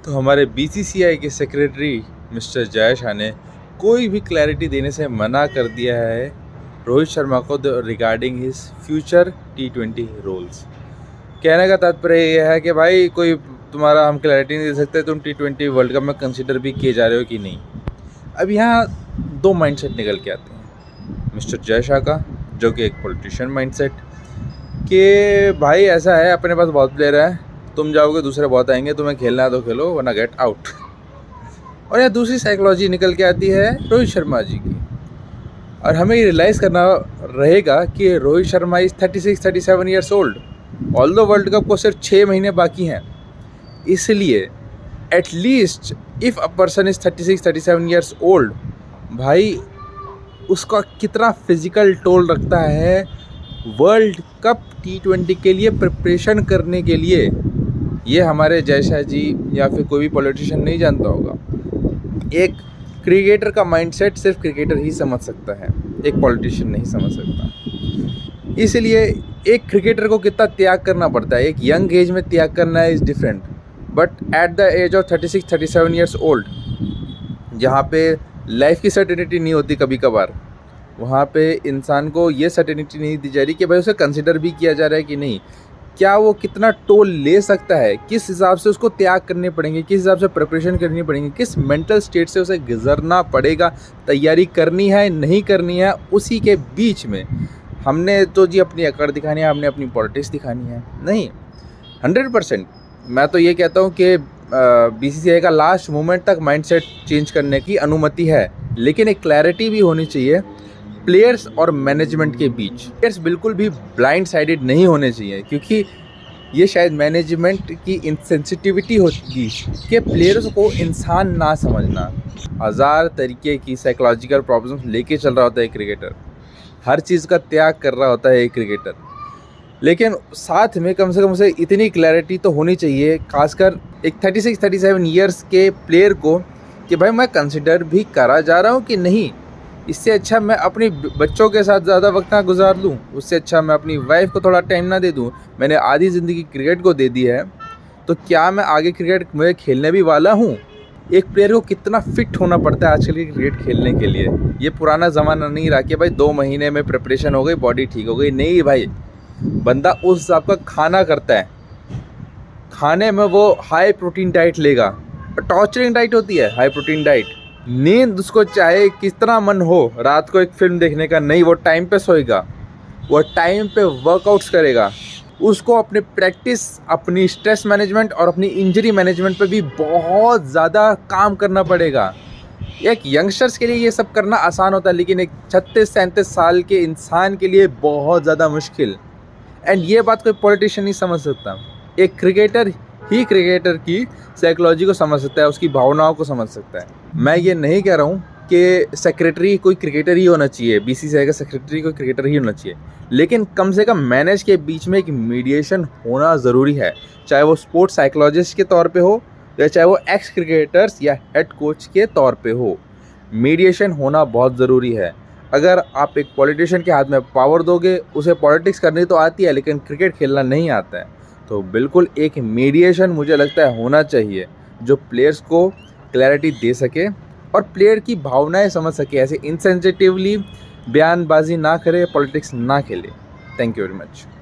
तो हमारे बीसीसीआई के सेक्रेटरी मिस्टर जय शाह ने कोई भी क्लैरिटी देने से मना कर दिया है रोहित शर्मा को regarding his future T20 roles. कहने का तात्पर्य यह है कि भाई कोई तुम्हारा हम क्लैरिटी नहीं दे सकते, तुम T20 वर्ल्ड कप में कंसिडर भी किए जा रहे हो कि नहीं। अब यहाँ दो माइंडसेट निकल के आते हैं मिस्टर जय शाह का, जो कि एक पॉलिटिशियन माइंडसेट कि भाई ऐसा है, अपने पास बहुत प्लेयर है, तुम जाओगे दूसरे बहुत आएंगे, तुम्हें खेलना है तो खेलो वरना गेट आउट। और यहाँ दूसरी साइकोलॉजी निकल के आती है रोहित शर्मा जी की, और हमें ये रियलाइज़ करना रहेगा कि Rohit Sharma is 36-37 years old, although world cup को सिर्फ 6 महीने बाकी हैं। इसलिए at least if a person is 36-37 years old, भाई उसका कितना फिजिकल टोल रखता है वर्ल्ड कप T20 के लिए प्रिपरेशन करने के लिए, ये हमारे जय शाह जी या फिर कोई भी पॉलिटिशियन नहीं जानता होगा। एक क्रिकेटर का माइंडसेट सिर्फ क्रिकेटर ही समझ सकता है, एक पॉलिटिशियन नहीं समझ सकता। इसलिए एक क्रिकेटर को कितना त्याग करना पड़ता है, एक यंग एज में त्याग करना is different, but at the age of 36-37 years old, जहाँ पे लाइफ की सर्टेनिटी नहीं होती कभी कभार, वहाँ पे इंसान को ये सर्टेनिटी नहीं दी जा रही कि भाई उसे कंसिडर भी किया जा रहा है कि नहीं, क्या वो कितना टोल ले सकता है, किस हिसाब से उसको त्याग करने पड़ेंगे, किस हिसाब से प्रिपरेशन करनी पड़ेगी, किस मेंटल स्टेट से उसे गुजरना पड़ेगा, तैयारी करनी है नहीं करनी है। उसी के बीच में हमने तो जी अपनी अकड़ दिखानी है, हमने अपनी पॉलिटिक्स दिखानी है नहीं। 100% मैं तो ये कहता हूँ कि बीसीसीआई का लास्ट मोमेंट तक माइंडसेट चेंज करने की अनुमति है, लेकिन एक क्लैरिटी भी होनी चाहिए प्लेयर्स और मैनेजमेंट के बीच। प्लेयर्स बिल्कुल भी ब्लाइंड साइडेड नहीं होने चाहिए, क्योंकि ये शायद मैनेजमेंट की इनसेंसिटिविटी होगी कि प्लेयर्स को इंसान ना समझना। हज़ार तरीके की साइकोलॉजिकल प्रॉब्लम्स लेके चल रहा होता है क्रिकेटर, हर चीज़ का त्याग कर रहा होता है एक क्रिकेटर, लेकिन साथ में कम से कम उसे इतनी क्लैरिटी तो होनी चाहिए, खासकर एक 36-37 ईयर्स के प्लेयर को, कि भाई मैं कंसिडर भी करा जा रहा हूँ कि नहीं। इससे अच्छा मैं अपनी बच्चों के साथ ज़्यादा वक्त ना गुजार लूँ, उससे अच्छा मैं अपनी वाइफ को थोड़ा टाइम ना दे दूँ। मैंने आधी ज़िंदगी क्रिकेट को दे दी है, तो क्या मैं आगे क्रिकेट में खेलने भी वाला हूँ। एक प्लेयर को कितना फिट होना पड़ता है आजकल की क्रिकेट खेलने के लिए। ये पुराना ज़माना नहीं रहा कि भाई 2 महीने में प्रिपरेशन हो गई, बॉडी ठीक हो गई। नहीं भाई, बंदा उस हिसाब का खाना करता है, खाने में वो हाई प्रोटीन डाइट लेगा, टॉर्चरिंग डाइट होती है हाई प्रोटीन डाइट। नींद उसको चाहे कितना मन हो रात को एक फिल्म देखने का, नहीं, वो टाइम पे सोएगा, वो टाइम पे वर्कआउट्स करेगा। उसको अपनी प्रैक्टिस, अपनी स्ट्रेस मैनेजमेंट और अपनी इंजरी मैनेजमेंट पे भी बहुत ज़्यादा काम करना पड़ेगा। एक यंगस्टर्स के लिए ये सब करना आसान होता है, लेकिन एक 36-37 साल के इंसान के लिए बहुत ज़्यादा मुश्किल। एंड ये बात कोई पॉलिटिशियन नहीं समझ सकता, एक क्रिकेटर ही क्रिकेटर की साइकोलॉजी को समझ सकता है, उसकी भावनाओं को समझ सकता है। मैं ये नहीं कह रहा हूँ कि सेक्रेटरी कोई क्रिकेटर ही होना चाहिए, बीसीसीआई का सेक्रेटरी कोई क्रिकेटर ही होना चाहिए, लेकिन कम से कम मैनेज के बीच में एक मीडिएशन होना ज़रूरी है, चाहे वो स्पोर्ट्स साइकोलॉजिस्ट के तौर पे हो या चाहे वो एक्स क्रिकेटर्स या हेड कोच के तौर पे हो। मीडिएशन होना बहुत ज़रूरी है। अगर आप एक पॉलिटिशियन के हाथ में पावर दोगे, उसे पॉलिटिक्स करनी तो आती है लेकिन क्रिकेट खेलना नहीं आता है, तो बिल्कुल एक मीडिएशन मुझे लगता है होना चाहिए, जो प्लेयर्स को क्लैरिटी दे सके और प्लेयर की भावनाएं समझ सके, ऐसे इनसेंसिटिवली बयानबाजी ना करे, पॉलिटिक्स ना खेले। Thank you very much.